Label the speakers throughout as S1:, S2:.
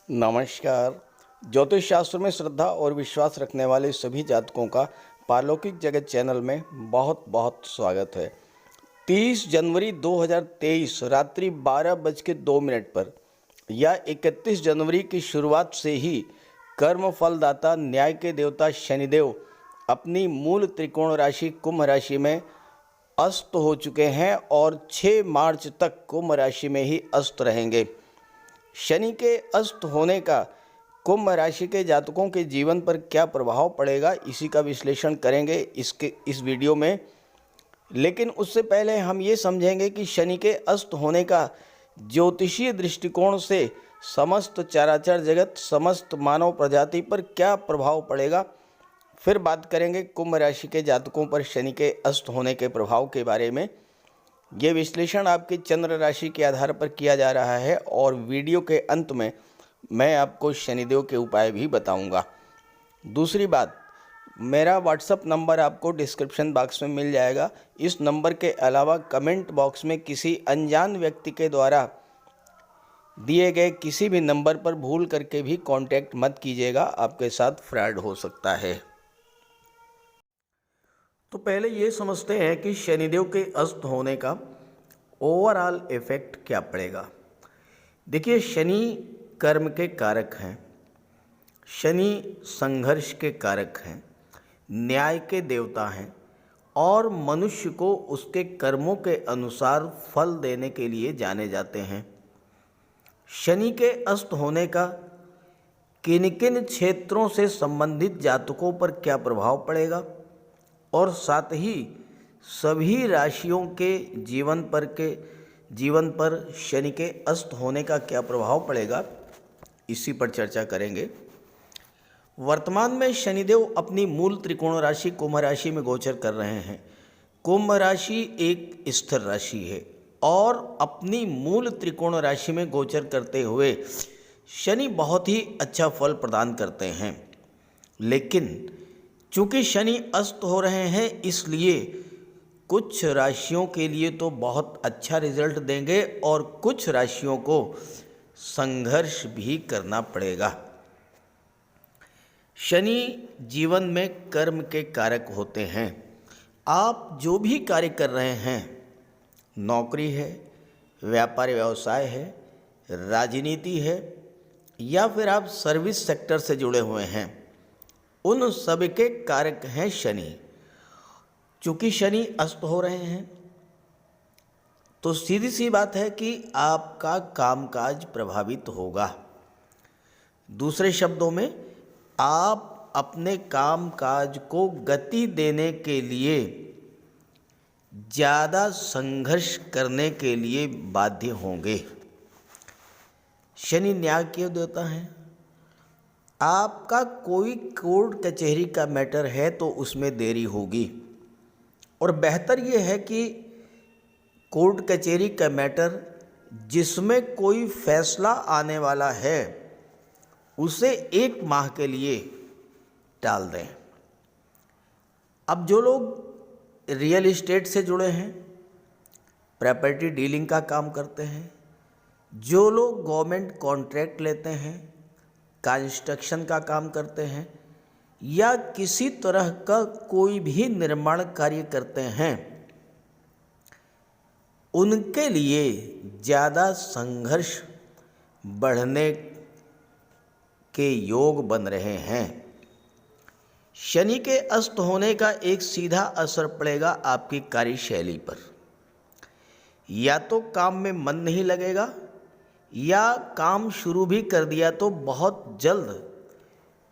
S1: नमस्कार। ज्योतिष शास्त्र में श्रद्धा और विश्वास रखने वाले सभी जातकों का पारलौकिक जगत चैनल में बहुत बहुत स्वागत है। 30 जनवरी 2023 रात्रि 12:02 पर या 31 जनवरी की शुरुआत से ही कर्म फलदाता न्याय के देवता शनिदेव अपनी मूल त्रिकोण राशि कुंभ राशि में अस्त हो चुके हैं और 6 मार्च तक कुंभ राशि में ही अस्त रहेंगे। शनि के अस्त होने का कुंभ राशि के जातकों के जीवन पर क्या प्रभाव पड़ेगा, इसी का विश्लेषण करेंगे इस वीडियो में। लेकिन उससे पहले हम ये समझेंगे कि शनि के अस्त होने का ज्योतिषीय दृष्टिकोण से समस्त चराचर जगत, समस्त मानव प्रजाति पर क्या प्रभाव पड़ेगा। फिर बात करेंगे कुंभ राशि के जातकों पर शनि के अस्त होने के प्रभाव के बारे में। ये विश्लेषण आपकी चंद्र राशि के आधार पर किया जा रहा है और वीडियो के अंत में मैं आपको शनिदेव के उपाय भी बताऊंगा। दूसरी बात, मेरा व्हाट्सअप नंबर आपको डिस्क्रिप्शन बॉक्स में मिल जाएगा। इस नंबर के अलावा कमेंट बॉक्स में किसी अनजान व्यक्ति के द्वारा दिए गए किसी भी नंबर पर भूल करके भी कांटेक्ट मत कीजिएगा, आपके साथ फ्रॉड हो सकता है। तो पहले ये समझते हैं कि शनिदेव के अस्त होने का ओवरऑल इफेक्ट क्या पड़ेगा। देखिए, शनि कर्म के कारक हैं, शनि संघर्ष के कारक हैं, न्याय के देवता हैं और मनुष्य को उसके कर्मों के अनुसार फल देने के लिए जाने जाते हैं। शनि के अस्त होने का किन किन क्षेत्रों से संबंधित जातकों पर क्या प्रभाव पड़ेगा और साथ ही सभी राशियों के जीवन पर शनि के अस्त होने का क्या प्रभाव पड़ेगा, इसी पर चर्चा करेंगे। वर्तमान में शनिदेव अपनी मूल त्रिकोण राशि कुंभ राशि में गोचर कर रहे हैं। कुंभ राशि एक स्थिर राशि है और अपनी मूल त्रिकोण राशि में गोचर करते हुए शनि बहुत ही अच्छा फल प्रदान करते हैं। लेकिन चूँकि शनि अस्त हो रहे हैं, इसलिए कुछ राशियों के लिए तो बहुत अच्छा रिजल्ट देंगे और कुछ राशियों को संघर्ष भी करना पड़ेगा। शनि जीवन में कर्म के कारक होते हैं। आप जो भी कार्य कर रहे हैं, नौकरी है, व्यापार व्यवसाय है, राजनीति है या फिर आप सर्विस सेक्टर से जुड़े हुए हैं, उन सब के कारक हैं शनि। चूँकि शनि अस्त हो रहे हैं तो सीधी सी बात है कि आपका कामकाज प्रभावित होगा। दूसरे शब्दों में, आप अपने कामकाज को गति देने के लिए ज़्यादा संघर्ष करने के लिए बाध्य होंगे। शनि न्याय के देवता हैं। आपका कोई कोर्ट कचहरी का मैटर है तो उसमें देरी होगी और बेहतर ये है कि कोर्ट कचहरी का मैटर जिसमें कोई फैसला आने वाला है उसे 1 माह के लिए टाल दें। अब जो लोग रियल एस्टेट से जुड़े हैं, प्रॉपर्टी डीलिंग का काम करते हैं, जो लोग गवर्नमेंट कॉन्ट्रैक्ट लेते हैं, कंस्ट्रक्शन का काम करते हैं या किसी तरह का कोई भी निर्माण कार्य करते हैं, उनके लिए ज़्यादा संघर्ष बढ़ने के योग बन रहे हैं। शनि के अस्त होने का एक सीधा असर पड़ेगा आपकी कार्यशैली पर। या तो काम में मन नहीं लगेगा या काम शुरू भी कर दिया तो बहुत जल्द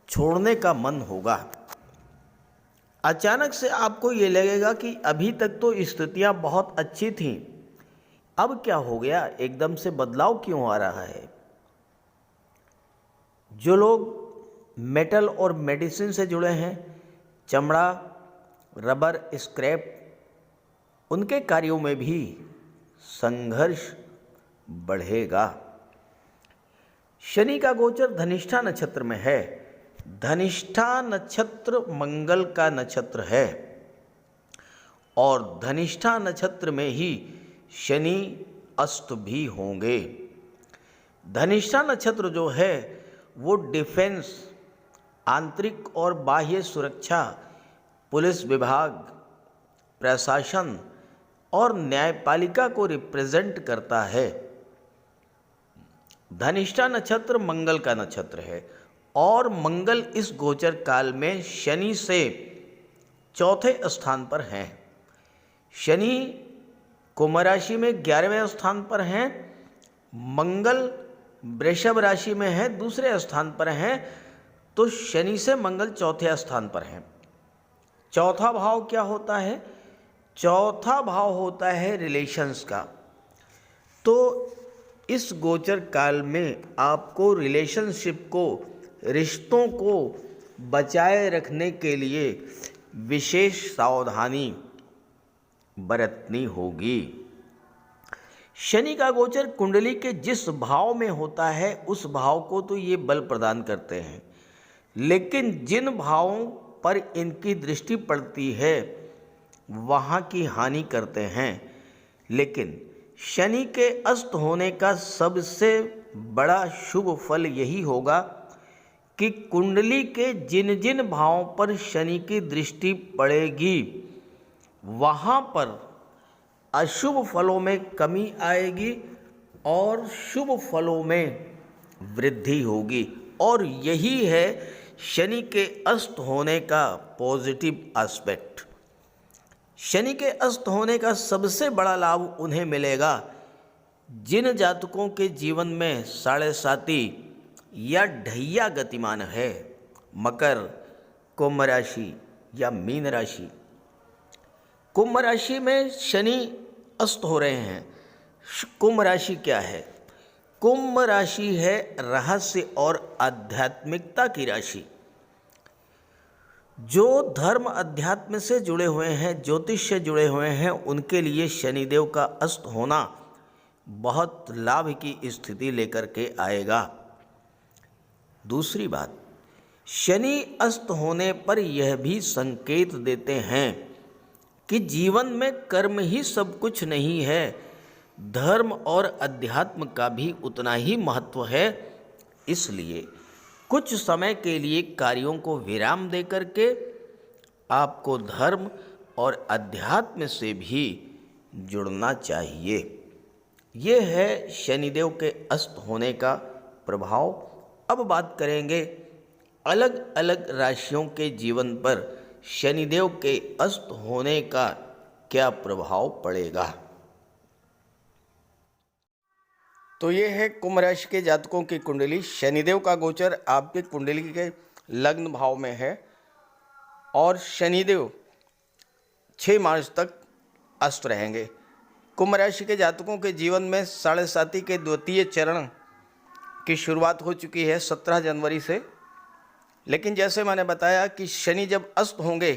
S1: छोड़ने का मन होगा। अचानक से आपको ये लगेगा कि अभी तक तो स्थितियां बहुत अच्छी थीं, अब क्या हो गया, एकदम से बदलाव क्यों आ रहा है। जो लोग मेटल और मेडिसिन से जुड़े हैं, चमड़ा, रबर, स्क्रैप, उनके कार्यों में भी संघर्ष बढ़ेगा। शनि का गोचर धनिष्ठा नक्षत्र में है। धनिष्ठा नक्षत्र मंगल का नक्षत्र है और धनिष्ठा नक्षत्र में ही शनि अस्त भी होंगे। धनिष्ठा नक्षत्र जो है वो डिफेंस, आंतरिक और बाह्य सुरक्षा, पुलिस विभाग, प्रशासन और न्यायपालिका को रिप्रेजेंट करता है। धनिष्ठा नक्षत्र मंगल का नक्षत्र है और मंगल इस गोचर काल में शनि से चौथे स्थान पर हैं। शनि कुंभ राशि में 11वें स्थान पर हैं, मंगल वृषभ राशि में है, दूसरे स्थान पर हैं। तो शनि से मंगल चौथे स्थान पर हैं। चौथा भाव क्या होता है? चौथा भाव होता है रिलेशंस का। तो इस गोचर काल में आपको रिलेशनशिप को, रिश्तों को बचाए रखने के लिए विशेष सावधानी बरतनी होगी। शनि का गोचर कुंडली के जिस भाव में होता है उस भाव को तो ये बल प्रदान करते हैं, लेकिन जिन भावों पर इनकी दृष्टि पड़ती है वहाँ की हानि करते हैं। लेकिन शनि के अस्त होने का सबसे बड़ा शुभ फल यही होगा कि कुंडली के जिन जिन भावों पर शनि की दृष्टि पड़ेगी वहाँ पर अशुभ फलों में कमी आएगी और शुभ फलों में वृद्धि होगी। और यही है शनि के अस्त होने का पॉजिटिव एस्पेक्ट। शनि के अस्त होने का सबसे बड़ा लाभ उन्हें मिलेगा जिन जातकों के जीवन में साढ़े साती या ढैया गतिमान है, मकर, कुंभ राशि या मीन राशि। कुंभ राशि में शनि अस्त हो रहे हैं। कुंभ राशि क्या है? कुंभ राशि है रहस्य और आध्यात्मिकता की राशि। जो धर्म अध्यात्म से जुड़े हुए हैं, ज्योतिष से जुड़े हुए हैं, उनके लिए शनिदेव का अस्त होना बहुत लाभ की स्थिति लेकर के आएगा। दूसरी बात, शनि अस्त होने पर यह भी संकेत देते हैं कि जीवन में कर्म ही सब कुछ नहीं है, धर्म और अध्यात्म का भी उतना ही महत्व है। इसलिए कुछ समय के लिए कार्यों को विराम दे करके आपको धर्म और अध्यात्म से भी जुड़ना चाहिए। ये है शनिदेव के अस्त होने का प्रभाव। अब बात करेंगे अलग अलग राशियों के जीवन पर शनिदेव के अस्त होने का क्या प्रभाव पड़ेगा। तो ये है कुंभ राशि के जातकों की कुंडली। शनिदेव का गोचर आपकी कुंडली के लग्न भाव में है और शनिदेव 6 मार्च तक अस्त रहेंगे। कुंभ राशि के जातकों के जीवन में साढ़े साती के द्वितीय चरण की शुरुआत हो चुकी है 17 जनवरी से। लेकिन जैसे मैंने बताया कि शनि जब अस्त होंगे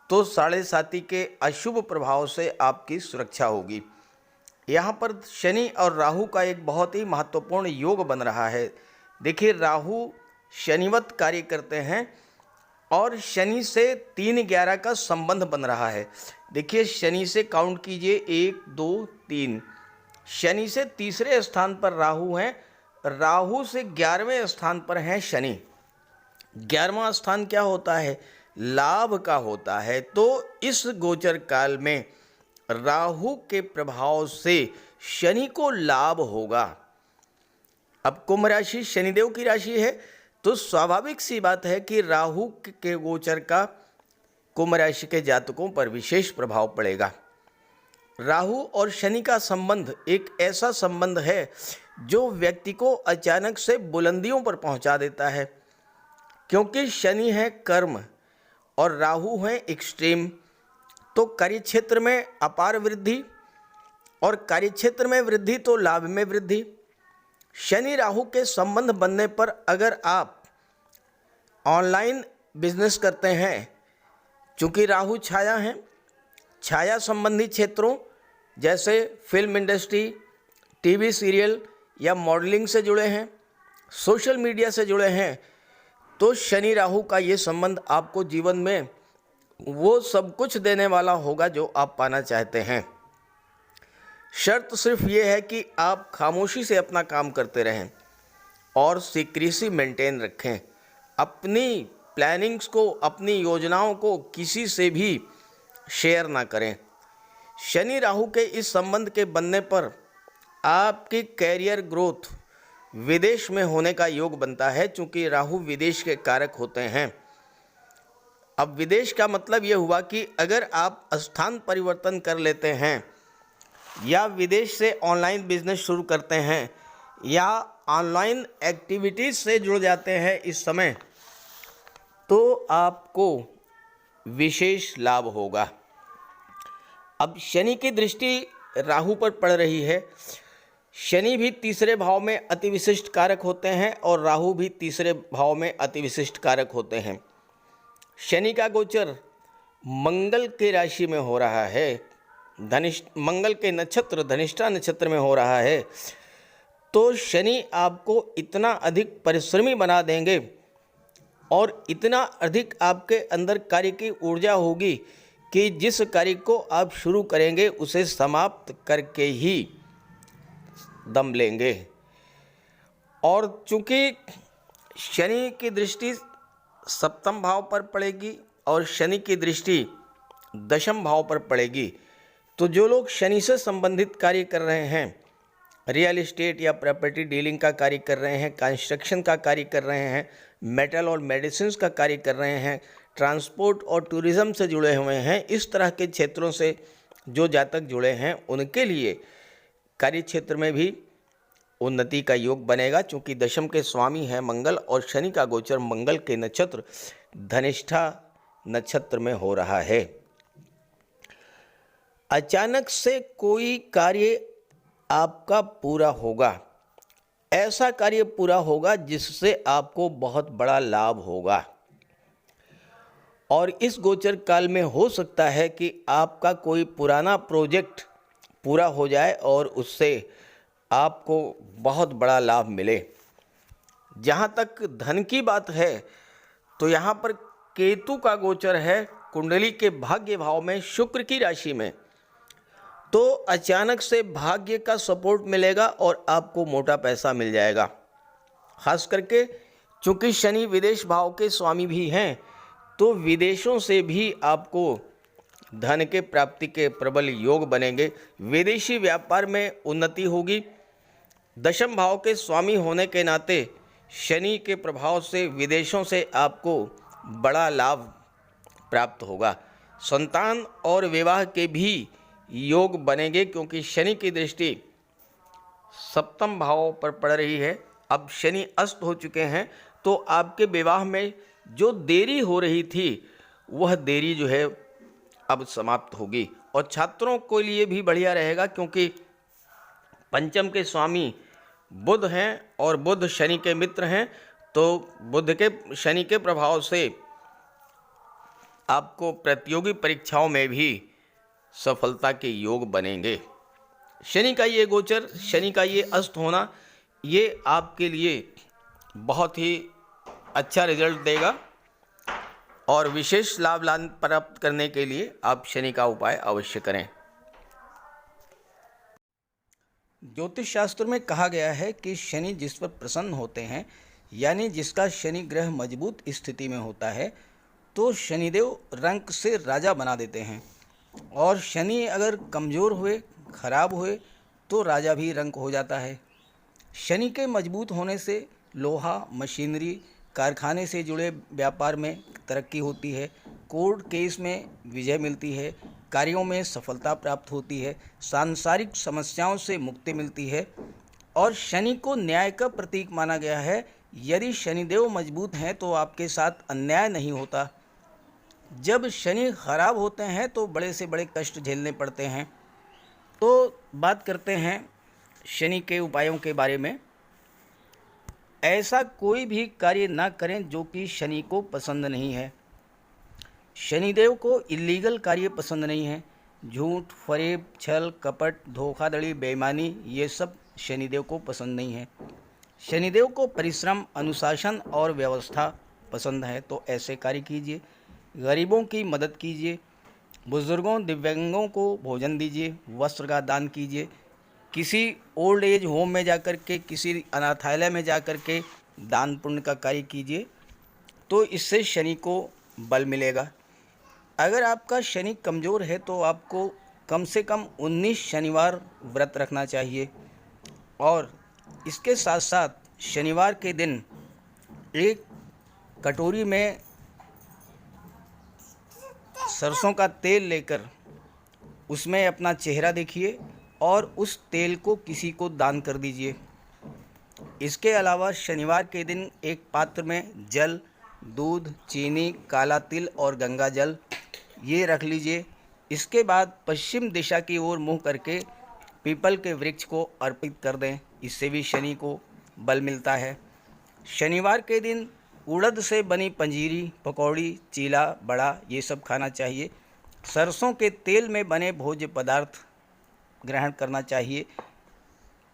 S1: तो साढ़े साती के अशुभ प्रभाव से आपकी सुरक्षा होगी। यहाँ पर शनि और राहु का एक बहुत ही महत्वपूर्ण योग बन रहा है। देखिए, राहु शनिवत कार्य करते हैं और शनि से 3-11 का संबंध बन रहा है। देखिए, शनि से काउंट कीजिए 1 2 3, शनि से तीसरे स्थान पर राहु हैं, राहु से 11वें स्थान पर हैं शनि। 11वां स्थान क्या होता है? लाभ का होता है। तो इस गोचर काल में राहु के प्रभाव से शनि को लाभ होगा। अब कुंभ राशि शनिदेव की राशि है तो स्वाभाविक सी बात है कि राहु के गोचर का कुंभ राशि के जातकों पर विशेष प्रभाव पड़ेगा। राहु और शनि का संबंध एक ऐसा संबंध है जो व्यक्ति को अचानक से बुलंदियों पर पहुंचा देता है, क्योंकि शनि है कर्म और राहु है एक्सट्रीम। तो कार्यक्षेत्र में अपार वृद्धि और कार्यक्षेत्र में वृद्धि तो लाभ में वृद्धि। शनि राहु के संबंध बनने पर अगर आप ऑनलाइन बिजनेस करते हैं, चूँकि राहु छाया हैं, छाया संबंधी क्षेत्रों जैसे फिल्म इंडस्ट्री, टीवी सीरियल या मॉडलिंग से जुड़े हैं, सोशल मीडिया से जुड़े हैं, तो शनि राहु का ये संबंध आपको जीवन में वो सब कुछ देने वाला होगा जो आप पाना चाहते हैं। शर्त सिर्फ ये है कि आप खामोशी से अपना काम करते रहें। और सीक्रेसी मेंटेन रखें। अपनी प्लानिंग्स को, अपनी योजनाओं को किसी से भी शेयर ना करें। शनि राहु के इस संबंध के बनने पर आपकी कैरियर ग्रोथ विदेश में होने का योग बनता है, चूंकि राहु विदेश के कारक होते हैं। अब विदेश का मतलब यह हुआ कि अगर आप स्थान परिवर्तन कर लेते हैं या विदेश से ऑनलाइन बिजनेस शुरू करते हैं या ऑनलाइन एक्टिविटीज़ से जुड़ जाते हैं इस समय, तो आपको विशेष लाभ होगा। अब शनि की दृष्टि राहु पर पड़ रही है। शनि भी तीसरे भाव में अति विशिष्ट कारक होते हैं और राहु भी तीसरे भाव में अति विशिष्ट कारक होते हैं। शनि का गोचर मंगल के राशि में हो रहा है, मंगल के नक्षत्र धनिष्ठा नक्षत्र में हो रहा है। तो शनि आपको इतना अधिक परिश्रमी बना देंगे और इतना अधिक आपके अंदर कार्य की ऊर्जा होगी कि जिस कार्य को आप शुरू करेंगे उसे समाप्त करके ही दम लेंगे। और चूंकि शनि की दृष्टि सप्तम भाव पर पड़ेगी और शनि की दृष्टि दशम भाव पर पड़ेगी, तो जो लोग शनि से संबंधित कार्य कर रहे हैं, रियल एस्टेट या प्रॉपर्टी डीलिंग का कार्य कर रहे हैं, कंस्ट्रक्शन का कार्य कर रहे हैं, मेटल और मेडिसिन का कार्य कर रहे हैं, ट्रांसपोर्ट और टूरिज़्म से जुड़े हुए हैं, इस तरह के क्षेत्रों से जो जातक जुड़े हैं उनके लिए कार्य क्षेत्र में भी उन्नति का योग बनेगा, क्योंकि दशम के स्वामी हैं मंगल और शनि का गोचर मंगल के नक्षत्र धनिष्ठा नक्षत्र में हो रहा है। अचानक से कोई कार्य आपका पूरा होगा, ऐसा कार्य पूरा होगा जिससे आपको बहुत बड़ा लाभ होगा। और इस गोचर काल में हो सकता है कि आपका कोई पुराना प्रोजेक्ट पूरा हो जाए और उससे आपको बहुत बड़ा लाभ मिले। जहाँ तक धन की बात है तो यहाँ पर केतु का गोचर है कुंडली के भाग्य भाव में शुक्र की राशि में, तो अचानक से भाग्य का सपोर्ट मिलेगा और आपको मोटा पैसा मिल जाएगा। खास करके चूँकि शनि विदेश भाव के स्वामी भी हैं, तो विदेशों से भी आपको धन के प्राप्ति के प्रबल योग बनेंगे। विदेशी व्यापार में उन्नति होगी। दशम भाव के स्वामी होने के नाते शनि के प्रभाव से विदेशों से आपको बड़ा लाभ प्राप्त होगा। संतान और विवाह के भी योग बनेंगे, क्योंकि शनि की दृष्टि सप्तम भाव पर पड़ रही है। अब शनि अस्त हो चुके हैं, तो आपके विवाह में जो देरी हो रही थी वह देरी जो है अब समाप्त होगी। और छात्रों के लिए भी बढ़िया रहेगा, क्योंकि पंचम के स्वामी बुध हैं और बुध शनि के मित्र हैं, तो बुध के शनि के प्रभाव से आपको प्रतियोगी परीक्षाओं में भी सफलता के योग बनेंगे। शनि का ये गोचर, शनि का ये अस्त होना, ये आपके लिए बहुत ही अच्छा रिजल्ट देगा और विशेष लाभ प्राप्त करने के लिए आप शनि का उपाय अवश्य करें। ज्योतिष शास्त्र में कहा गया है कि शनि जिस पर प्रसन्न होते हैं, यानी जिसका शनि ग्रह मजबूत स्थिति में होता है, तो शनिदेव रंक से राजा बना देते हैं। और शनि अगर कमज़ोर हुए, खराब हुए, तो राजा भी रंक हो जाता है। शनि के मजबूत होने से लोहा, मशीनरी, कारखाने से जुड़े व्यापार में तरक्की होती है, कोर्ट केस में विजय मिलती है, कार्यों में सफलता प्राप्त होती है, सांसारिक समस्याओं से मुक्ति मिलती है। और शनि को न्याय का प्रतीक माना गया है। यदि शनिदेव मजबूत हैं तो आपके साथ अन्याय नहीं होता। जब शनि खराब होते हैं तो बड़े से बड़े कष्ट झेलने पड़ते हैं। तो बात करते हैं शनि के उपायों के बारे में। ऐसा कोई भी कार्य ना करें जो कि शनि को पसंद नहीं है। शनिदेव को इलीगल कार्य पसंद नहीं है। झूठ, फरेब, छल, कपट, धोखाधड़ी, बेईमानी, ये सब शनिदेव को पसंद नहीं है। शनिदेव को परिश्रम, अनुशासन और व्यवस्था पसंद है, तो ऐसे कार्य कीजिए। गरीबों की मदद कीजिए, बुजुर्गों, दिव्यांगों को भोजन दीजिए, वस्त्र का दान कीजिए, किसी ओल्ड एज होम में जाकर के, किसी अनाथालय में जाकर के दान पुण्य का कार्य कीजिए, तो इससे शनि को बल मिलेगा। अगर आपका शनि कमज़ोर है तो आपको कम से कम 19 शनिवार व्रत रखना चाहिए। और इसके साथ साथ शनिवार के दिन एक कटोरी में सरसों का तेल लेकर उसमें अपना चेहरा देखिए और उस तेल को किसी को दान कर दीजिए। इसके अलावा शनिवार के दिन एक पात्र में जल, दूध, चीनी, काला तिल और गंगा जल ये रख लीजिए। इसके बाद पश्चिम दिशा की ओर मुँह करके पीपल के वृक्ष को अर्पित कर दें, इससे भी शनि को बल मिलता है। शनिवार के दिन उड़द से बनी पंजीरी, पकौड़ी, चीला, बड़ा ये सब खाना चाहिए। सरसों के तेल में बने भोज्य पदार्थ ग्रहण करना चाहिए,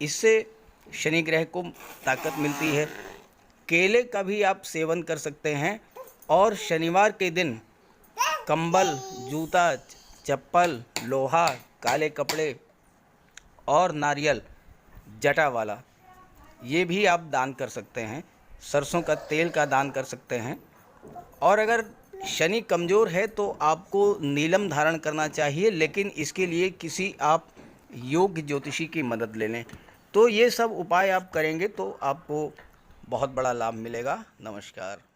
S1: इससे शनि ग्रह को ताकत मिलती है। केले का भी आप सेवन कर सकते हैं। और शनिवार के दिन कंबल, जूता, चप्पल, लोहा, काले कपड़े और नारियल जटा वाला ये भी आप दान कर सकते हैं। सरसों का तेल का दान कर सकते हैं। और अगर शनि कमज़ोर है तो आपको नीलम धारण करना चाहिए, लेकिन इसके लिए किसी आप योग्य ज्योतिषी की मदद ले लें। तो ये सब उपाय आप करेंगे तो आपको बहुत बड़ा लाभ मिलेगा। नमस्कार।